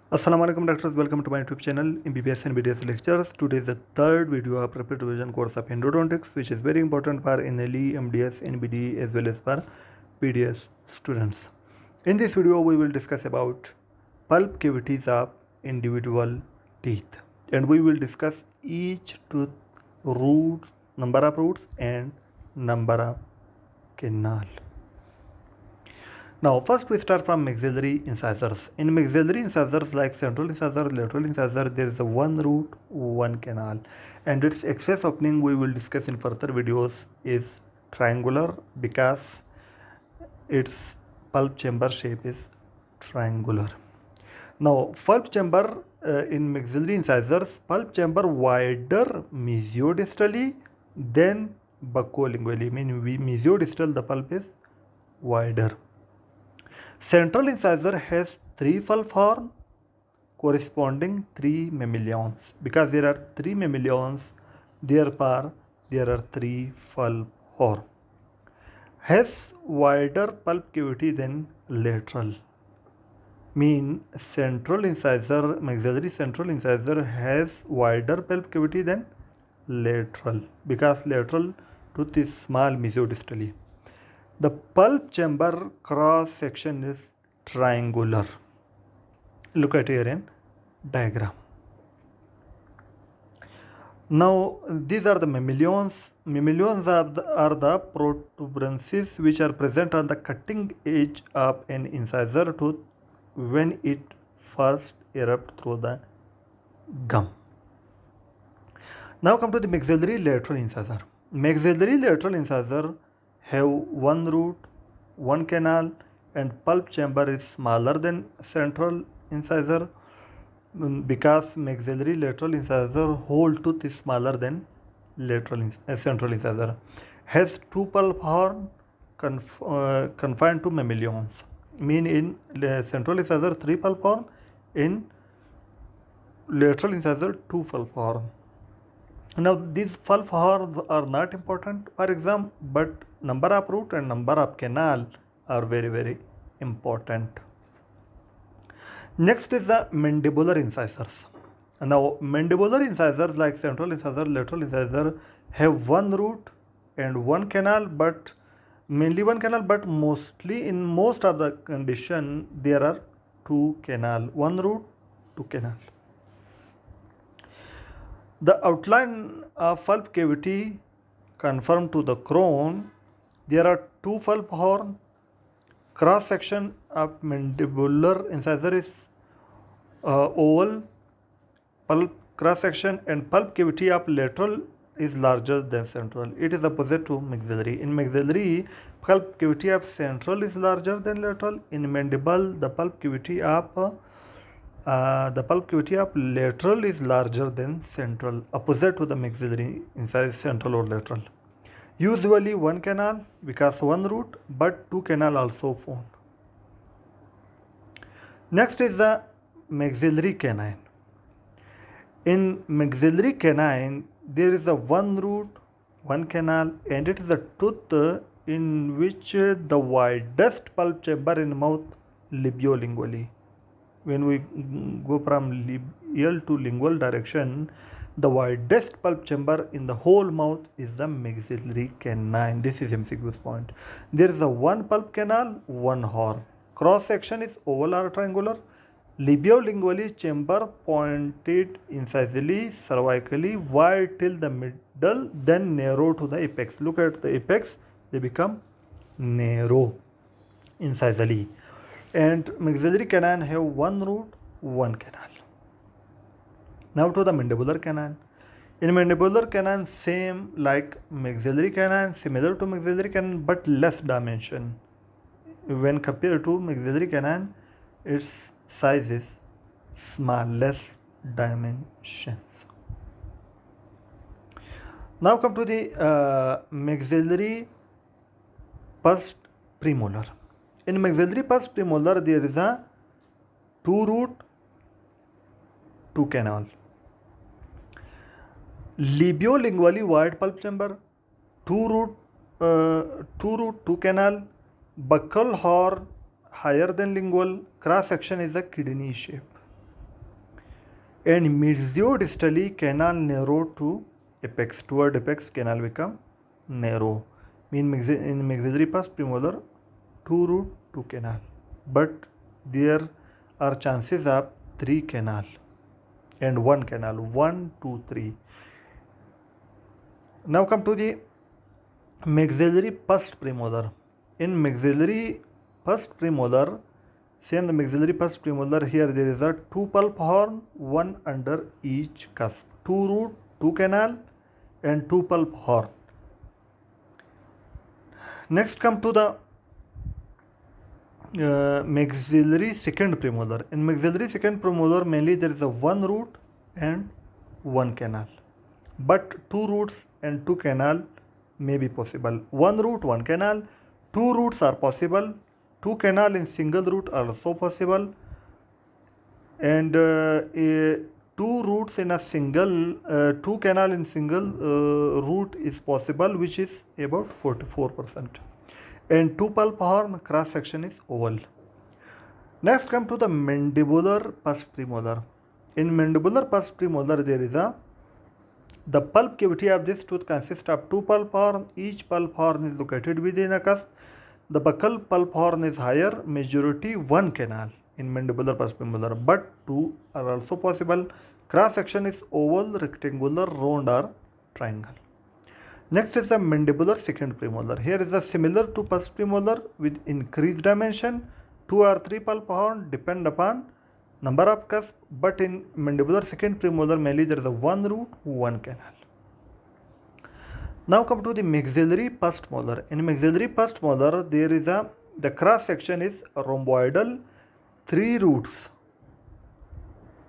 Assalamu alaikum doctors, welcome to my YouTube channel MBBS and BDS lectures. Today is the third video of rapid revision course of endodontics, which is very important for NLE, MDS, NBD as well as for PDS students. In this video we will discuss about pulp cavities of individual teeth, and we will discuss each tooth roots, number of roots and number of canal. Now, first we start from maxillary incisors. In maxillary incisors like central incisor, lateral incisor, there is a one root, one canal, and its excess opening we will discuss in further videos is triangular because its pulp chamber shape is triangular. Now, pulp chamber in maxillary incisors, pulp chamber wider mesiodistally than buccolingually. Mean mesiodistal the pulp is wider. Central incisor has three pulp horn corresponding three mammalions. Because there are three mammalions, therefore there are three pulp horn. Has wider pulp cavity than lateral. Mean central incisor, maxillary central incisor has wider pulp cavity than lateral because lateral tooth is small mesiodistally. The pulp chamber cross section is triangular. Look at here in diagram. Now these are the mammalions. Mammalions are the protuberances which are present on the cutting edge of an incisor tooth when it first erupts through the gum. Now come to the maxillary lateral incisor. Maxillary lateral incisor have one root, one canal, and pulp chamber is smaller than central incisor because maxillary lateral incisor whole tooth is smaller than central incisor. Has two pulp horn confined to mammalions. Mean in central incisor three pulp horn, in lateral incisor two pulp horn. Now these pulp horns are not important for exam, but number of root and number of canal are very important. Next is the mandibular incisors. Now mandibular incisors like central incisor, lateral incisor have one root and one canal, but mainly one canal, but mostly in most of the condition there are two canal, one root, two canal. The outline of pulp cavity conform to the crown. There are two pulp horn. Cross section of mandibular incisor is oval. Pulp cross section and pulp cavity of lateral is larger than central. It is opposite to maxillary. In maxillary, pulp cavity of central is larger than lateral. In mandible, the pulp cavity of lateral is larger than central, opposite to the maxillary incisor, central or lateral. Usually one canal because one root, but two canal also found. Next is the maxillary canine. In maxillary canine, there is a one root, one canal, and it is a tooth in which the widest pulp chamber in mouth labiolingually. When we go from labial to lingual direction, the widest pulp chamber in the whole mouth is the maxillary canine. This is MCQ's point. There is a one pulp canal, one horn. Cross section is oval or triangular. Labiolingually chamber pointed incisively, cervically, wide till the middle, then narrow to the apex. Look at the apex, they become narrow incisively. And maxillary canine have one root, one canal. Now to the mandibular canine. In mandibular canine, same like maxillary canine, similar to maxillary canine, but less dimension. When compared to maxillary canine, its size is small, less dimensions. Now come to the maxillary first premolar. In maxillary first premolar, there is a two root, two canal. Labiolingually wide pulp chamber, two root, two canal, buccal horn higher than lingual, cross section is a kidney shape. and mesiodistally canal narrow to apex. Toward apex canal become narrow. In maxillary pus premolar 2 root 2 canal, but there are chances of 3 canal and 1 canal, 1 2 3. Now come to the maxillary pus premolar. In maxillary pus premolar, same the maxillary pus premolar, here there is a 2 pulp horn, 1 under each cusp, 2 root 2 canal and 2 pulp horn. Next come to the maxillary second premolar. In maxillary second premolar, mainly there is a 1 root and 1 canal, but 2 roots and 2 canal may be possible. 1 root 1 canal, 2 roots are possible, 2 canal in single root are also possible, and 2 roots in a single 2 canal in single root is possible, which is about 44%, and 2 pulp horn cross section is oval. Next come to the mandibular pus premolar. In mandibular pus premolar, there is the pulp cavity of this tooth consists of 2 pulp horn. Each pulp horn is located within a cusp. The buccal pulp horn is higher, majority 1 canal in mandibular pus premolar, but 2 are also possible. Cross section is oval, rectangular, round or triangle. Next is the mandibular second premolar. Here is a similar to pus premolar with increased dimension. 2 or 3 pulp horn depend upon number of cusp, but in mandibular second premolar mainly there is a 1 root 1 canal. Now come to the maxillary first molar. In maxillary first molar, there is the cross section is rhomboidal, 3 roots.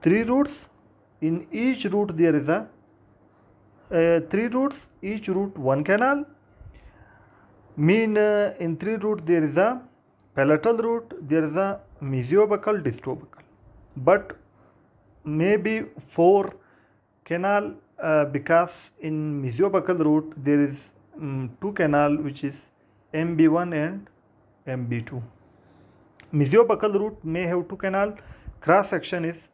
3 roots. In each root there is 3 roots, each root 1 canal. In 3 root there is a palatal root, there is a mesiobuccal, distobuccal, but maybe 4 canal because in mesiobuccal root there is 2 canal, which is MB1 and MB2. Mesiobuccal root may have 2 canal. Cross section is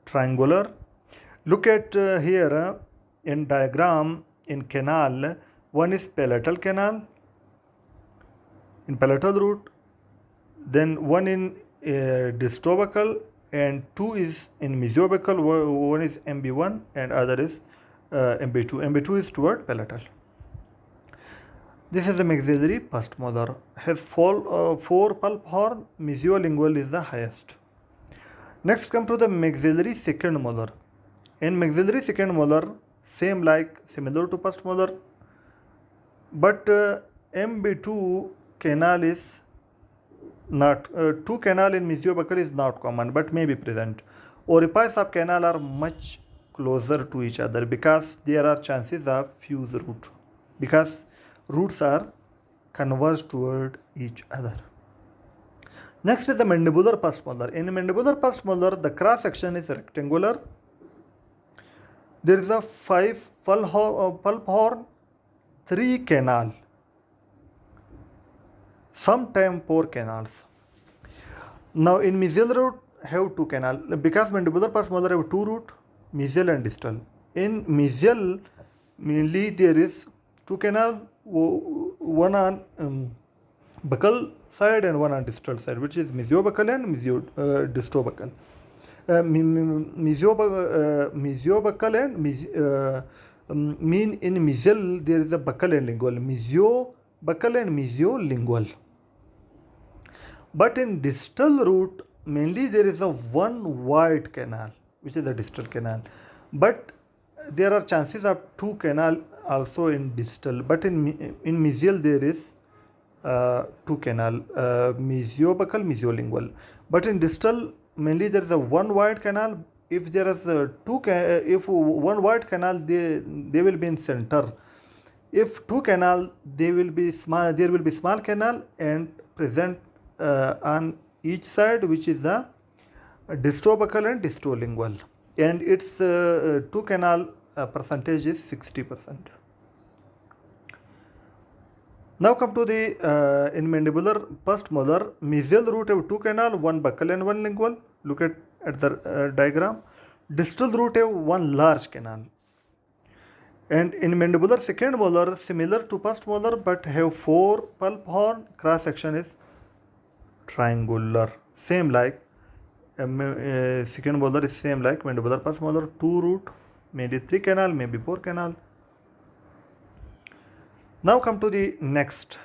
triangular. Look at here in diagram. In canal, one is palatal canal in palatal root, then one in distobuccal, and 2 is in mesiobuccal. One is MB1 and other is MB2. MB2 is toward palatal. This is the maxillary first molar. Has 4 pulp horn. Mesiolingual is the highest. Next come to the maxillary second molar. In maxillary second molar, similar to first molar, but MB2 canal is not 2 canal in mesiobuccal is not common, but may be present. Orifice of canal are much closer to each other because there are chances of fuse root, because roots are converged toward each other. Next is the mandibular first molar. In mandibular first molar, the cross section is rectangular. There is a 5 pulp horn, 3 canal, sometimes 4 canals. Now in mesial root have 2 canal, because mandibular first molar have 2 root, mesial and distal. In mesial mainly there is 2 canal, one on buccal side and one on distal side, which is mesiobuccal and distobuccal. Mesiobuccal and mean in mesial there is a buccal and lingual, mesiobuccal and mesiolingual. But in distal root mainly there is a 1 wide canal, which is the distal canal, but there are chances of 2 canal also in distal, but in mesial there is 2 canal, mesiobuccal, mesiolingual. But in distal mainly there is a 1 wide canal. If there is if 1 wide canal, they will be in center. If 2 canal, there will be small canal and present on each side, which is the distobuccal and distolingual, and its 2 canal percentage is 60%. Now come to the in mandibular first molar, mesial root have 2 canal, 1 buccal and 1 lingual. Look at the diagram. Distal root have one large canal. And in mandibular second molar, similar to first molar but have 4 pulp horn, cross section is triangular. Same like second molar is same like mandibular first molar, 2 root, maybe 3 canal, maybe 4 canal. Now come to the next.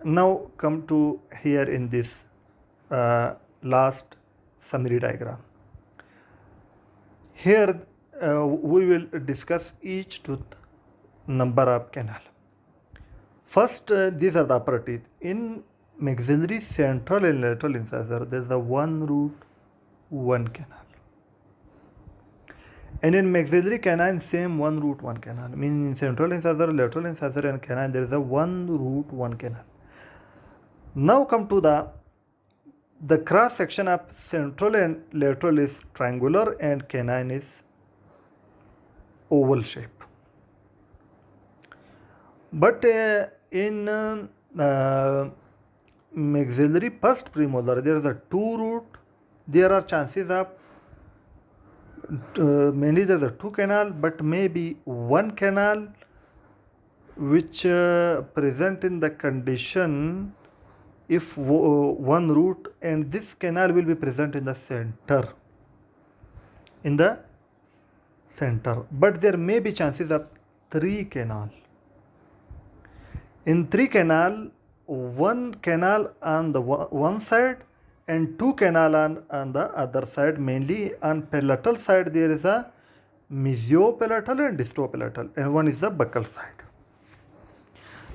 Now come to here in this last summary diagram. Here we will discuss each tooth number of canal. First, these are the upper teeth. In maxillary central and lateral incisor, there is a 1 root, 1 canal. And in maxillary canine, same 1 root, 1 canal. Meaning in central incisor, lateral incisor and canine, there is a 1 root, 1 canal. Now come to the cross section of central and lateral is triangular and canine is oval shape. But in maxillary first premolar, there is a 2 root. There are chances of mainly there is a 2 canal, but maybe 1 canal which present in the condition if 1 root, and this canal will be present in the center. But there may be chances of 3 canal. In 3 canal, 1 canal on the one side and 2 canal on the other side. Mainly on palatal side there is a mesiopalatal and distopalatal, and one is the buccal side.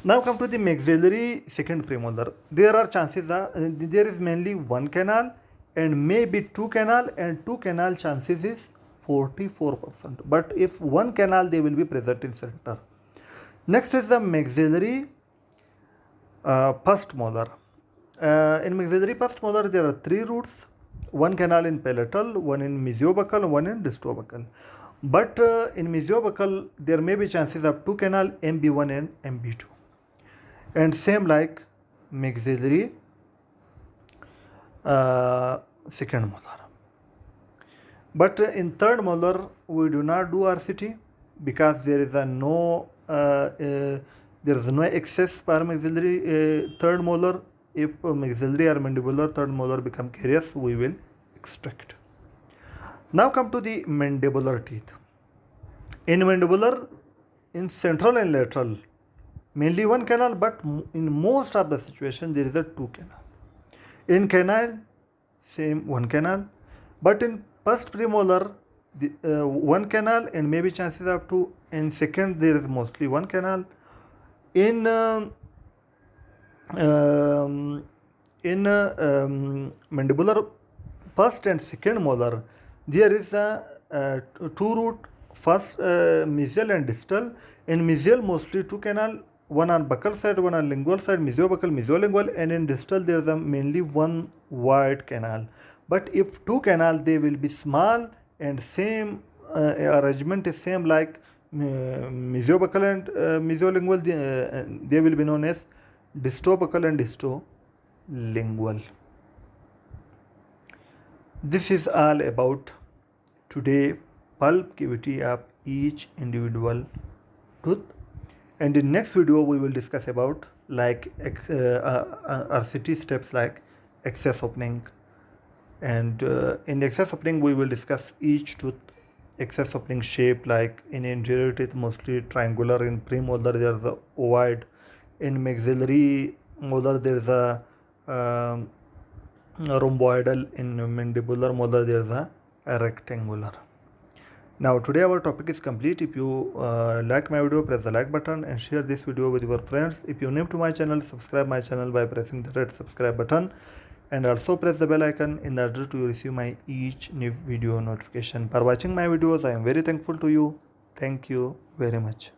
Now come to the maxillary second premolar. There are chances there is mainly 1 canal and maybe 2 canal, and 2 canal chances is 44%. But if 1 canal, they will be present in center. Next is the maxillary first molar. In maxillary first molar, there are 3 roots, 1 canal in palatal, 1 in mesiobuccal, 1 in distobuccal. But in mesiobuccal, there may be chances of 2 canal, MB1 and MB2. And same like maxillary second molar. But in third molar, we do not do RCT because there is no excess for maxillary third molar. If maxillary or mandibular third molar become carious, we will extract. Now come to the mandibular teeth. In mandibular, in central and lateral, mainly 1 canal, but in most of the situation there is a 2 canal. In canine, same 1 canal, but in first premolar, 1 canal and maybe chances of 2. In second, there is mostly 1 canal. In mandibular first and second molar, there is a 2 root, first mesial and distal. In mesial, mostly 2 canal, 1 on buccal side, 1 on lingual side, mesiobuccal, mesiolingual, and in distal there is a mainly 1 wide canal. But if 2 canal, they will be small and same arrangement is same like mesiobuccal and mesiolingual. They will be known as distobuccal and distolingual. This is all about today pulp cavity of each individual tooth. And in next video we will discuss about like RCT steps like excess opening. And in excess opening we will discuss each tooth excess opening shape, like in anterior teeth mostly triangular, in premolar there is a ovoid, in maxillary molar there is a rhomboidal, in mandibular molar there is a rectangular. Now today our topic is complete. If you like my video, press the like button and share this video with your friends. If you are new to my channel, subscribe my channel by pressing the red subscribe button, and also press the bell icon in order to receive my each new video notification. For watching my videos, I am very thankful to you. Thank you very much.